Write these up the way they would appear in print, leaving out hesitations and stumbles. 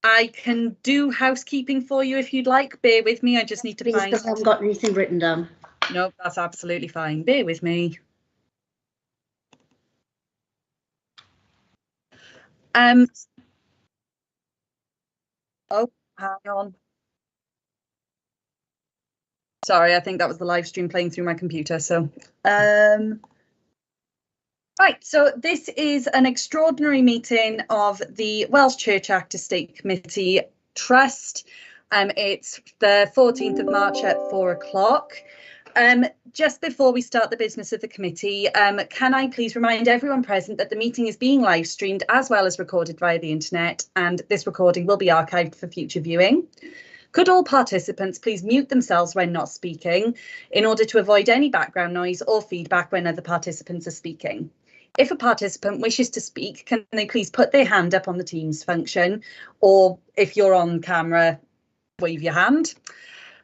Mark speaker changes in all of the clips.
Speaker 1: I can do housekeeping for you if you'd like. Bear with me. I just need to find.
Speaker 2: Because I haven't got anything written down.
Speaker 1: No, that's absolutely fine. Bear with me. Oh, hang on. Sorry, I think that was the live stream playing through my computer. So, right, so this is an extraordinary meeting of the Welsh Church Act Estate Committee Trust. It's the 14th of March at 4 o'clock. Just before we start the business of the committee, can I please remind everyone present that the meeting is being live streamed as well as recorded via the internet, and this recording will be archived for future viewing. Could all participants please mute themselves when not speaking in order to avoid any background noise or feedback when other participants are speaking? If a participant wishes to speak, can they please put their hand up on the Teams function, or if you're on camera, wave your hand.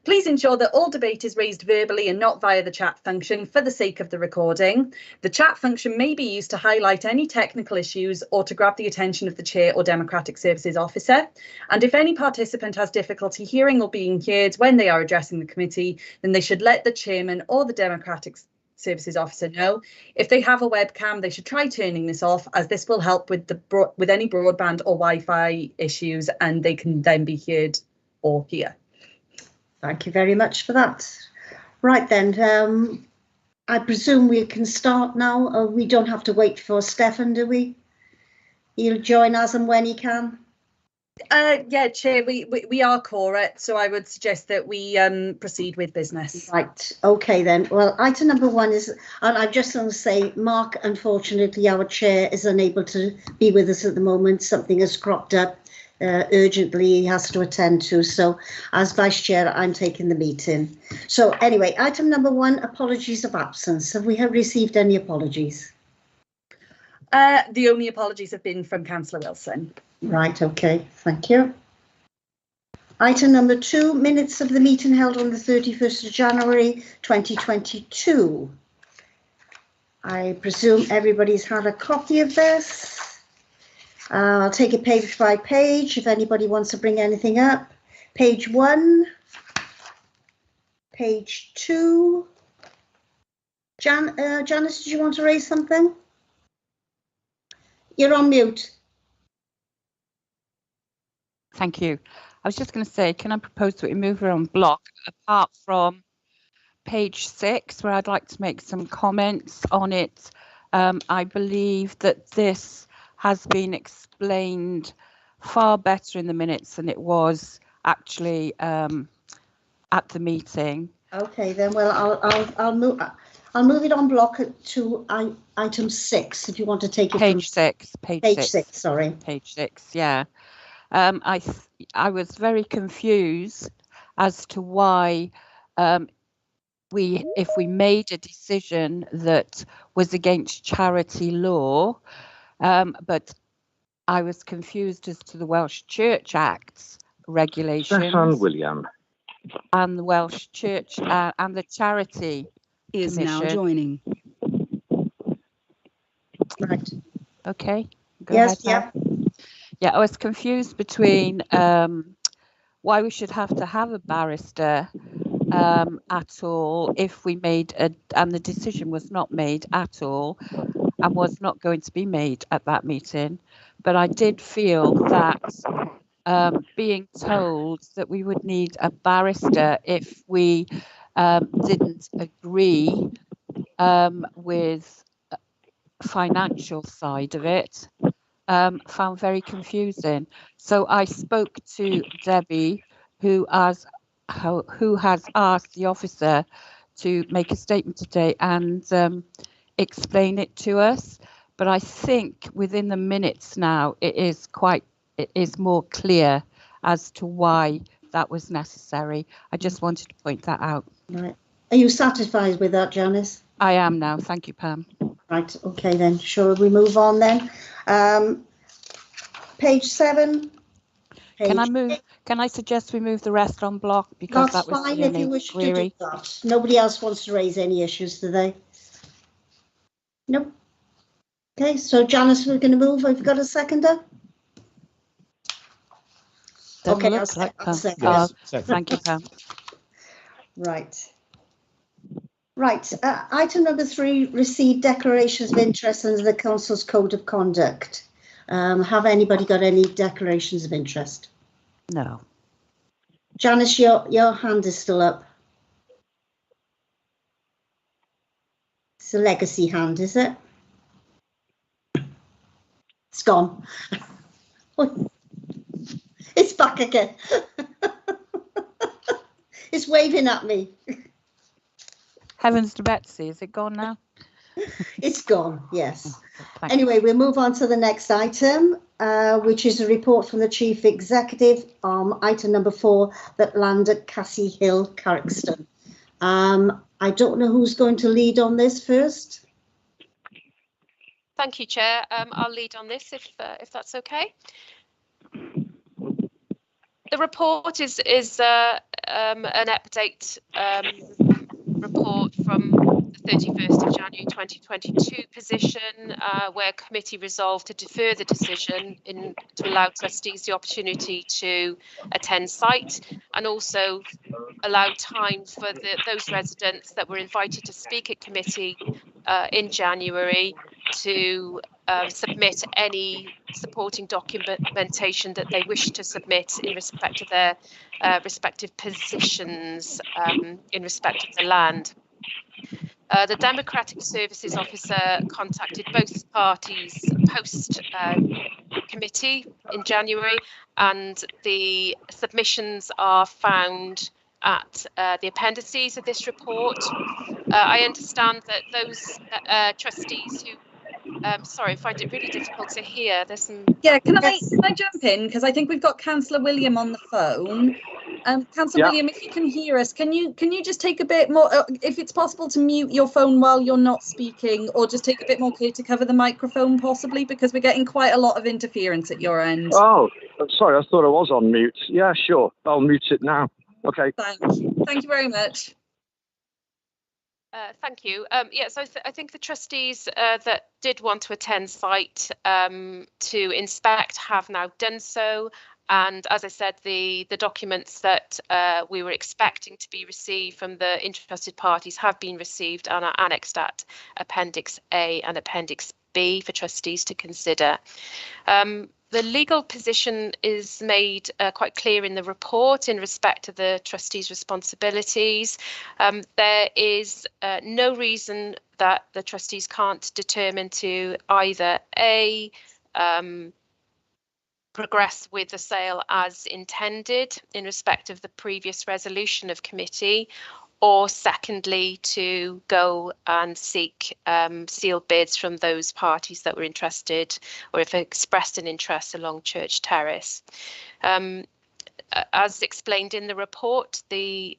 Speaker 1: Please ensure that all debate is raised verbally and not via the chat function for the sake of the recording. The chat function may be used to highlight any technical issues or to grab the attention of the Chair or Democratic Services Officer. And if any participant has difficulty hearing or being heard when they are addressing the committee, then they should let the Chairman or the Democratic Services Officer know. If they have a webcam, they should try turning this off, as this will help with any broadband or Wi-Fi issues, and they can then be heard or hear.
Speaker 2: Thank you very much for that. Right then, I presume we can start now. We don't have to wait for Stefan, do we? He'll join us and when he can.
Speaker 1: Yeah, Chair, we are quorate, so I would suggest that we proceed with business.
Speaker 2: Right, okay then. Well, item number one is, and I'm just going to say, Mark, unfortunately, our Chair is unable to be with us at the moment. Something has cropped up. Urgently he has to attend to, so as Vice Chair I'm taking the meeting. So anyway, item number one, apologies of absence. Have we received any apologies?
Speaker 1: The only apologies have been from Councillor Wilson.
Speaker 2: Right, okay, thank you. Item number two, minutes of the meeting held on the 31st of January 2022. I presume everybody's had a copy of this. I'll take it page by page if anybody wants to bring anything up. Page 1, page 2. Janice, did you want to raise something? You're on mute.
Speaker 3: Thank you. I was just going to say, can I propose that we move her on block apart from page 6, where I'd like to make some comments on it. I believe that this has been explained far better in the minutes than it was actually at the meeting.
Speaker 2: Okay, then. Well, I'll move it on block to item 6 if you want to take it.
Speaker 3: Page 6.
Speaker 2: Page 6. Sorry.
Speaker 3: Page 6. Yeah. I was very confused as to why if we made a decision that was against charity law. But I was confused as to the Welsh Church Act's regulations.
Speaker 4: Stefan William.
Speaker 3: And the Welsh Church and the Charity
Speaker 5: is
Speaker 3: Commission.
Speaker 5: now joining.
Speaker 2: Right.
Speaker 3: Okay.
Speaker 2: Go ahead, yeah.
Speaker 3: Yeah, I was confused between why we should have to have a barrister at all if we made and the decision was not made at all and was not going to be made at that meeting. But I did feel that being told that we would need a barrister if we didn't agree with financial side of it, found very confusing. So I spoke to Debbie, who has asked the officer to make a statement today and explain it to us. But I think within the minutes now, it is more clear as to why that was necessary. I just wanted to point that out.
Speaker 2: Right. Are you satisfied with that, Janice?
Speaker 3: I am now. Thank you, Pam.
Speaker 2: Right. Okay, then. Shall we move on then? Page 7.
Speaker 3: Can I suggest we move the rest on block, because
Speaker 2: that's
Speaker 3: that was
Speaker 2: fine
Speaker 3: the
Speaker 2: if you
Speaker 3: only
Speaker 2: wish
Speaker 3: query.
Speaker 2: to do that. Nobody else wants to raise any issues, do they? Nope. Okay, so Janice, we're going to move. Have you got a seconder?
Speaker 3: Doesn't
Speaker 2: Okay,
Speaker 3: look like
Speaker 2: I'll
Speaker 3: Pam.
Speaker 2: second.
Speaker 4: Yes,
Speaker 3: Oh,
Speaker 4: second.
Speaker 3: thank you, Pam.
Speaker 2: Right. Right, item number 3, receive declarations of interest under the Council's Code of Conduct. Have anybody got any declarations of interest?
Speaker 3: No.
Speaker 2: Janice, your hand is still up. It's a legacy hand, is it? It's gone. It's back again. It's waving at me.
Speaker 3: Heavens to Betsy, is it gone now?
Speaker 2: It's gone, yes.
Speaker 3: Thank
Speaker 2: Anyway, we'll move on to the next item, which is a report from the Chief Executive on item number 4, that land at Cassie Hill, Carrickston. I don't know who's going to lead on this first.
Speaker 5: Thank you, Chair. I'll lead on this if that's okay. The report is an update report from the 31st of January 2022 position, where committee resolved to defer the decision to allow trustees the opportunity to attend site, and also allow time for those residents that were invited to speak at committee in January to submit any supporting documentation that they wish to submit in respect of their respective positions in respect of the land. The Democratic Services Officer contacted both parties post committee in January, and the submissions are found at the appendices of this report. I understand that those trustees who sorry, I find it really difficult to hear. There's some.
Speaker 1: Yeah, can I jump in, because I think we've got Councillor William on the phone. Councillor William, if you can hear us, can you just take a bit more, if it's possible to mute your phone while you're not speaking, or just take a bit more care to cover the microphone possibly, because we're getting quite a lot of interference at your end.
Speaker 6: Oh, sorry, I thought I was on mute. Yeah, sure, I'll mute it now. Okay.
Speaker 1: Thank you very much.
Speaker 5: Thank you. Yeah, so I think the trustees that did want to attend site to inspect have now done so. And as I said, the documents that we were expecting to be received from the interested parties have been received and are annexed at Appendix A and Appendix B for trustees to consider. The legal position is made quite clear in the report in respect to the trustees' responsibilities. There is no reason that the trustees can't determine to either A, progress with the sale as intended in respect of the previous resolution of committee, or secondly, to go and seek sealed bids from those parties that were interested or have expressed an interest along Church Terrace. As explained in the report, the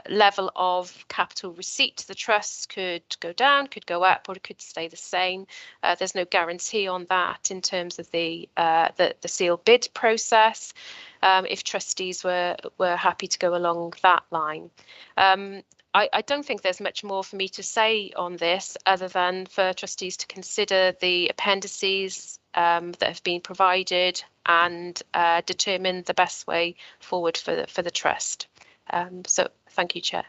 Speaker 5: level of capital receipt to the trust could go down, could go up, or it could stay the same. There's no guarantee on that in terms of the sealed bid process, if trustees were happy to go along that line. I don't think there's much more for me to say on this other than for trustees to consider the appendices that have been provided and determine the best way forward for the trust. So thank you, Chair.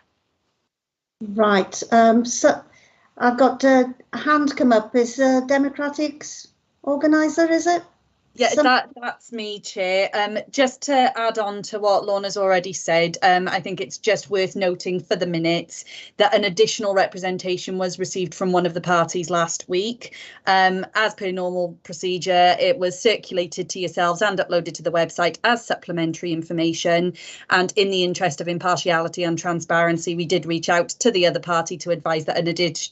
Speaker 2: Right. So I've got a hand come up. Is Democratics organiser, is it?
Speaker 1: Yeah, that's me, Chair. Just to add on to what Lorna's already said, I think it's just worth noting for the minutes that an additional representation was received from one of the parties last week. As per normal procedure, it was circulated to yourselves and uploaded to the website as supplementary information. And in the interest of impartiality and transparency, we did reach out to the other party to advise that an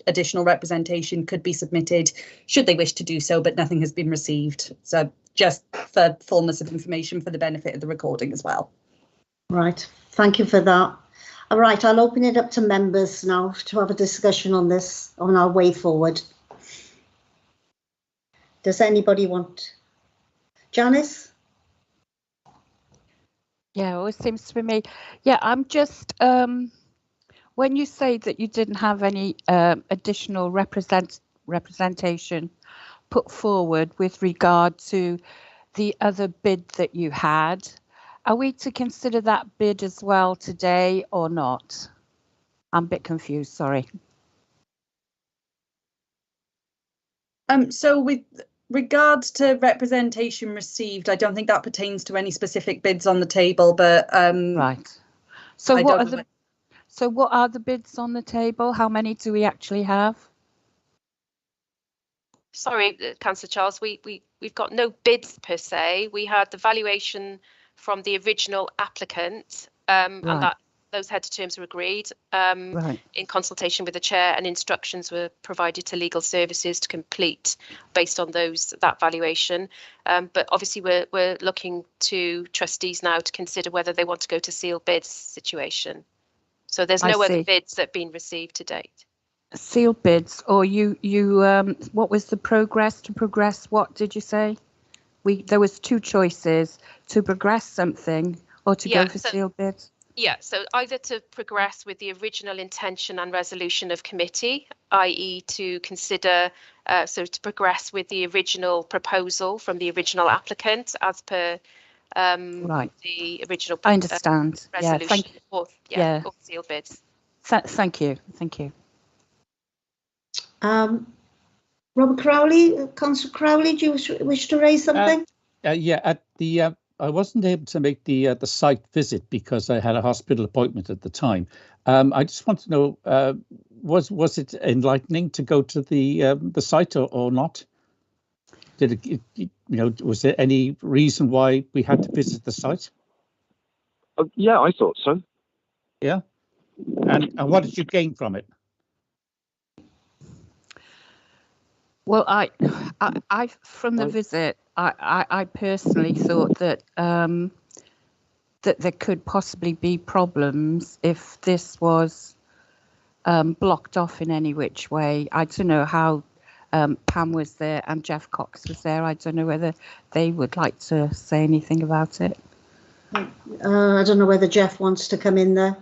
Speaker 1: additional representation could be submitted should they wish to do so, but nothing has been received. So just for fullness of information for the benefit of the recording as well.
Speaker 2: Right, thank you for that. All right, I'll open it up to members now to have a discussion on this on our way forward. Does anybody want? Janice?
Speaker 3: Yeah, it always seems to be me. Yeah, I'm just, when you say that you didn't have any additional representation put forward with regard to the other bid that you had, Are we to consider that bid as well today or not? I'm a bit confused, sorry.
Speaker 1: So with regards to representation received, I don't think that pertains to any specific bids on the table, but
Speaker 3: Right. So
Speaker 1: I
Speaker 3: what
Speaker 1: don't
Speaker 3: are
Speaker 1: know.
Speaker 3: what are the bids on the table? How many do we actually have?
Speaker 5: Sorry, Councillor Charles, we've got no bids per se. We had the valuation from the original applicant, and
Speaker 3: Right.
Speaker 5: those heads of terms were agreed
Speaker 3: Right.
Speaker 5: in consultation with the chair, and instructions were provided to legal services to complete based on that valuation. But obviously we're looking to trustees now to consider whether they want to go to sealed bids situation. So there's no other bids that have been received to date.
Speaker 3: Sealed bids, or what was the progress? To progress, what did you say? There was two choices: to progress something or to go for sealed bids.
Speaker 5: Yeah, so either to progress with the original intention and resolution of committee, i.e. to consider, to progress with the original proposal from the original applicant as per
Speaker 3: right.
Speaker 5: the original
Speaker 3: I understand.
Speaker 5: resolution, or sealed bids.
Speaker 3: Thank you. Thank you.
Speaker 2: Robert Crowley, Councillor Crowley, do you wish to raise something?
Speaker 4: I wasn't able to make the site visit because I had a hospital appointment at the time. I just want to know, was it enlightening to go to the site or not? Did it, was there any reason why we had to visit the site?
Speaker 6: Yeah, I thought so.
Speaker 4: Yeah. And what did you gain from it?
Speaker 3: Well, I from the visit, I personally thought that that there could possibly be problems if this was blocked off in any which way. I don't know how Pam was there and Jeff Cox was there. I don't know whether they would like to say anything about it.
Speaker 2: I don't know whether Jeff wants to come in there.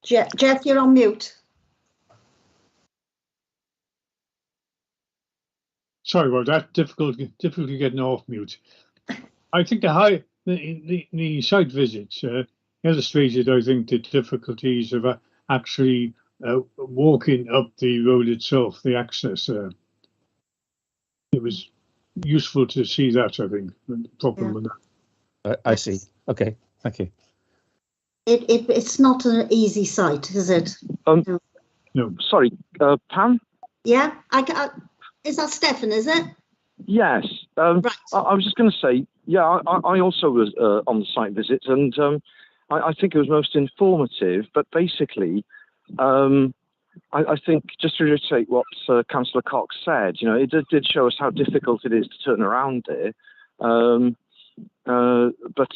Speaker 2: Jeff, you're on mute.
Speaker 7: Sorry about that. Difficulty getting off mute. I think the site visits illustrated, I think, the difficulties of actually walking up the road itself, the access. It was useful to see that, I think, the problem with that.
Speaker 4: I see. Okay, thank you.
Speaker 2: It's not an easy site, is it?
Speaker 6: No. Sorry, Pam?
Speaker 2: Yeah, is that Stefan, is it?
Speaker 6: Yes.
Speaker 2: Right.
Speaker 6: I was just going to say, yeah, I also was on the site visit, and I think it was most informative. But basically, I think, just to reiterate what Councillor Cox said, it did show us how difficult it is to turn around there. But,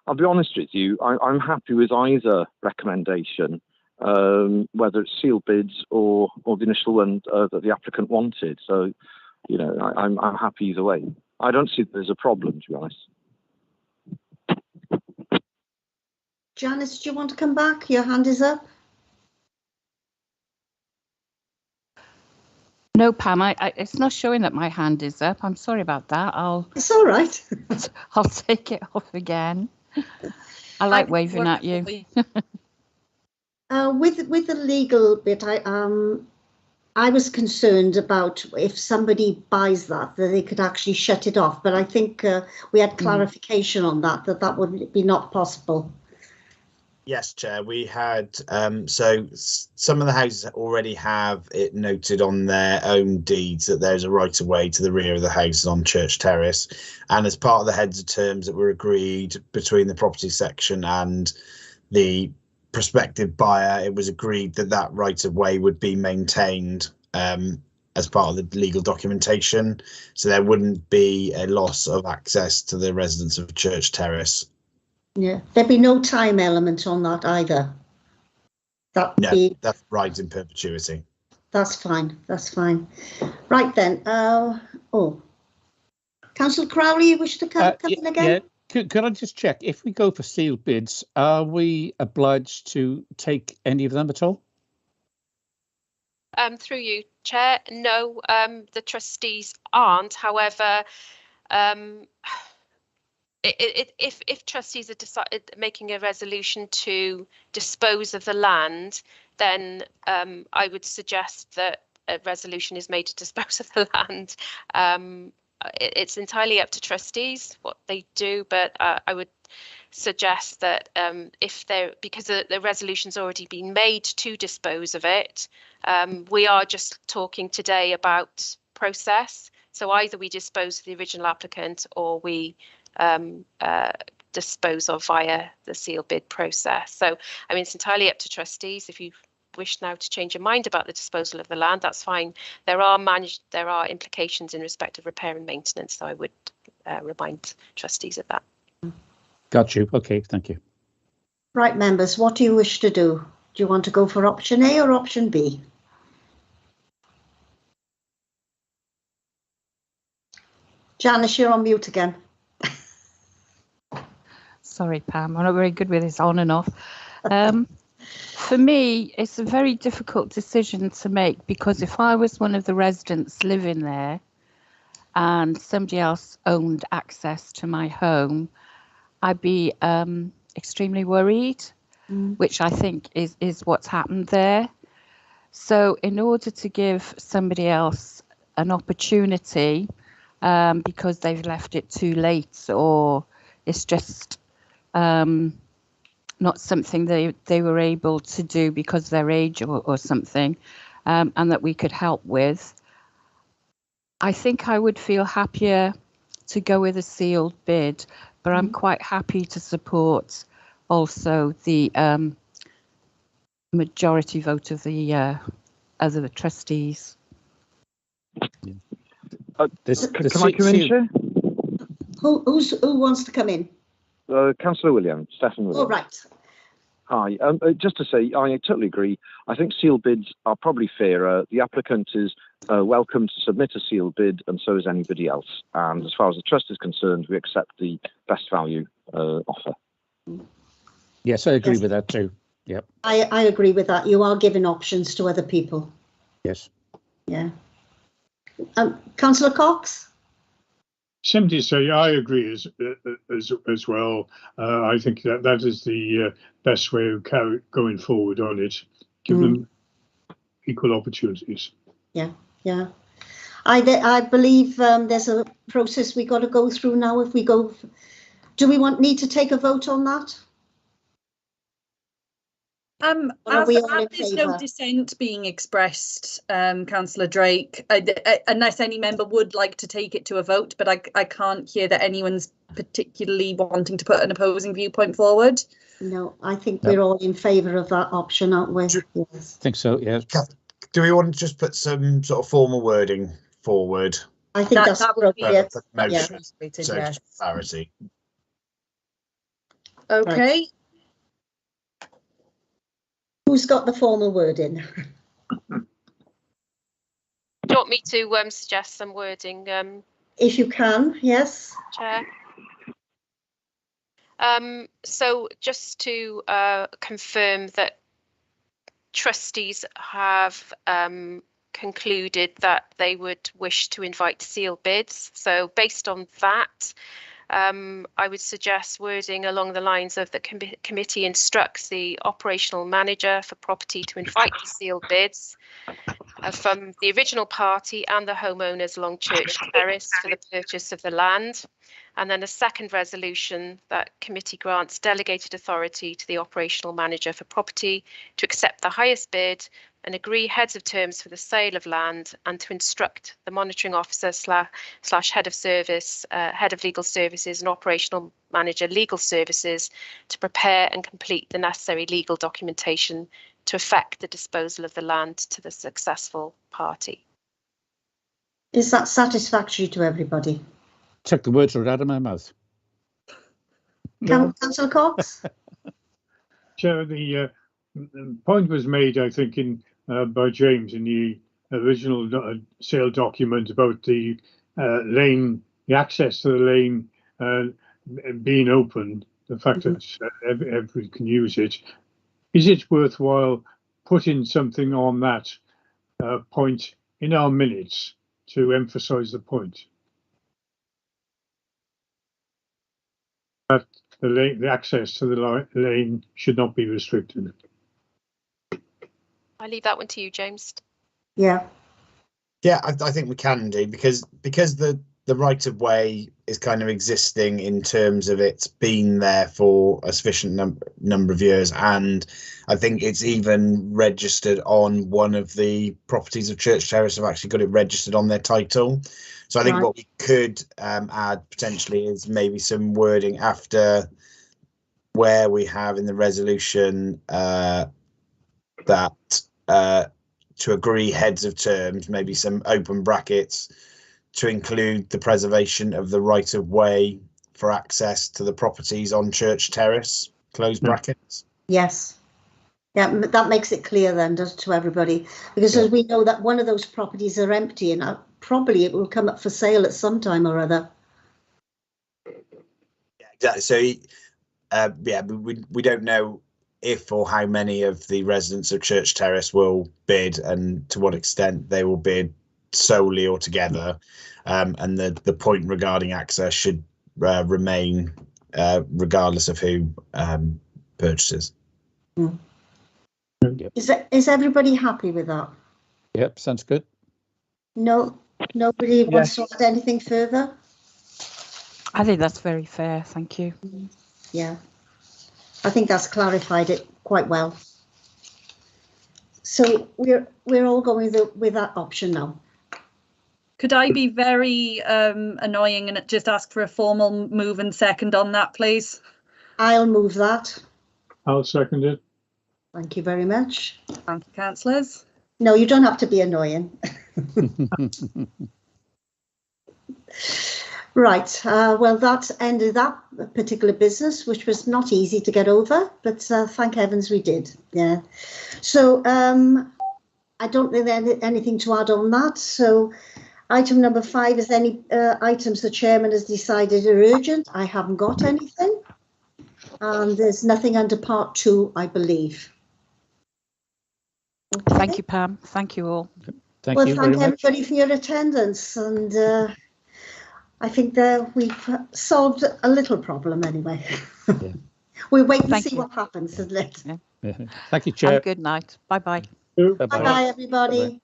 Speaker 6: I'll be honest with you, I'm happy with either recommendation, whether it's sealed bids or the initial one that the applicant wanted. So, I'm happy either way. I don't see that there's a problem, to be honest.
Speaker 2: Janice, do you want to come back? Your hand is up.
Speaker 3: No, Pam, it's not showing that my hand is up. I'm sorry about that.
Speaker 2: It's all right.
Speaker 3: I'll take it off again. I like waving at you.
Speaker 2: With the legal bit, I was concerned about if somebody buys that they could actually shut it off. But I think we had clarification on that would be not possible.
Speaker 8: Yes, Chair, we had, so some of the houses already have it noted on their own deeds that there's a right of way to the rear of the houses on Church Terrace. And as part of the heads of terms that were agreed between the property section and the prospective buyer, it was agreed that that right of way would be maintained as part of the legal documentation. So there wouldn't be a loss of access to the residents of Church Terrace.
Speaker 2: Yeah, there'd be no time element on that either.
Speaker 8: That's right in perpetuity.
Speaker 2: That's fine. That's fine. Right then. Councillor Crowley, you wish to come in again?
Speaker 4: Yeah. Could I just check, if we go for sealed bids, are we obliged to take any of them at all?
Speaker 5: Through you, Chair, no, the trustees aren't. However, If trustees are making a resolution to dispose of the land, then I would suggest that a resolution is made to dispose of the land. It's entirely up to trustees what they do, but I would suggest that because the resolution's already been made to dispose of it, we are just talking today about process. So either we dispose of the original applicant or we dispose of via the sealed bid process. So, I mean, it's entirely up to trustees. If you wish now to change your mind about the disposal of the land, that's fine. There are implications in respect of repair and maintenance, so I would remind trustees of that.
Speaker 4: Got you. Okay, thank you.
Speaker 2: Right, members, what do you wish to do? Do you want to go for option A or option B? Janice, you're on mute again.
Speaker 3: Sorry, Pam, I'm not very good with this on and off. For me, it's a very difficult decision to make, because if I was one of the residents living there and somebody else owned access to my home, I'd be extremely worried, which I think is what's happened there. So in order to give somebody else an opportunity, because they've left it too late, or it's just not something they were able to do because of their age or something, and that we could help with, I think I would feel happier to go with a sealed bid, but I'm quite happy to support also the majority vote of the other trustees.
Speaker 6: Can I come in, Chair?
Speaker 2: Who wants to come in?
Speaker 6: Councillor Williams, Stephen Williams.
Speaker 2: Oh, right.
Speaker 6: Hi. Just to say, I totally agree. I think sealed bids are probably fairer. The applicant is welcome to submit a sealed bid, and so is anybody else. And as far as the trust is concerned, we accept the best value offer.
Speaker 4: Yes, I agree with that too. Yep.
Speaker 2: I agree with that. You are giving options to other people.
Speaker 4: Yes.
Speaker 2: Yeah. Councillor Cox?
Speaker 7: Simply say I agree as well. I think that is the best way of going forward on it. Give them equal opportunities.
Speaker 2: Yeah, yeah. I believe there's a process we got to go through now. If we go, do we need to take a vote on that?
Speaker 1: As there's no dissent being expressed, Councillor Drake, unless any member would like to take it to a vote, but I can't hear that anyone's particularly wanting to put an opposing viewpoint forward.
Speaker 2: No, I think we're all in favour of that option, aren't we? Yes.
Speaker 4: I think so, yes.
Speaker 8: Do we want to just put some sort of formal wording forward?
Speaker 2: I think that would be it.
Speaker 8: Motion, so clarity.
Speaker 1: Okay.
Speaker 2: Right. Who's got the formal wording?
Speaker 5: Do you want me to suggest some wording?
Speaker 2: If you can, yes.
Speaker 5: Chair. So just to confirm that trustees have concluded that they would wish to invite sealed bids. So based on that, I would suggest wording along the lines of the committee instructs the operational manager for property to invite the sealed bids from the original party and the homeowners along Church Terrace for the purchase of the land. And then a second resolution that committee grants delegated authority to the operational manager for property to accept the highest bid and agree heads of terms for the sale of land, and to instruct the monitoring officer slash head of service, head of legal services and operational manager legal services to prepare and complete the necessary legal documentation to effect the disposal of the land to the successful party.
Speaker 2: Is that satisfactory to everybody?
Speaker 4: Took the words right out of my mouth.
Speaker 2: Councillor Cox?
Speaker 7: Chair, the point was made, I think, by James in the original sale document about the lane, the access to the lane being open, the fact that everyone can use it. Is it worthwhile putting something on that point in our minutes to emphasise the point? that the access to the lane should not be restricted.
Speaker 5: I leave that one to you, James.
Speaker 2: Yeah.
Speaker 8: Yeah, I think we can do, because the right of way is kind of existing in terms of it's been there for a sufficient number of years, and I think it's even registered on one of the properties of Church Terrace. Have actually got it registered on their title. So I think what we could add potentially is maybe some wording after where we have in the resolution that to agree heads of terms, maybe some open brackets to include the preservation of the right of way for access to the properties on Church Terrace, close brackets.
Speaker 2: Yes. Yeah, that makes it clear then, does to everybody, because as we know that one of those properties are empty, and probably it will come up for sale at some time or other.
Speaker 8: Yeah, exactly. So, we don't know if or how many of the residents of Church Terrace will bid, and to what extent they will bid solely or together. And the point regarding access should remain regardless of who purchases.
Speaker 2: Mm. Yep. Is everybody happy with that?
Speaker 4: Yep, sounds good.
Speaker 2: No, nobody wants to add anything further?
Speaker 3: I think that's very fair, thank you.
Speaker 2: Yeah, I think that's clarified it quite well. So we're all going with that option now.
Speaker 1: Could I be very annoying and just ask for a formal move and second on that, please?
Speaker 2: I'll move that.
Speaker 7: I'll second it.
Speaker 2: Thank you very much.
Speaker 1: Thank you, councillors.
Speaker 2: No, you don't have to be annoying. Right, well, that ended that particular business, which was not easy to get over, but thank heavens we did. Yeah. So I don't think there's anything to add on that. So item number 5 is any items the chairman has decided are urgent. I haven't got anything. And there's nothing under part 2, I believe. Okay.
Speaker 3: Thank you, Pam. Thank you all.
Speaker 4: Thank you very much.
Speaker 2: Thank everybody for your attendance, and I think that we've solved a little problem anyway.
Speaker 4: Yeah.
Speaker 2: We'll wait and see what happens, isn't it?
Speaker 4: Yeah. Thank you, Chair.
Speaker 3: Have a good night. Bye-bye.
Speaker 7: Bye-bye.
Speaker 2: Bye-bye, everybody.
Speaker 4: Bye-bye.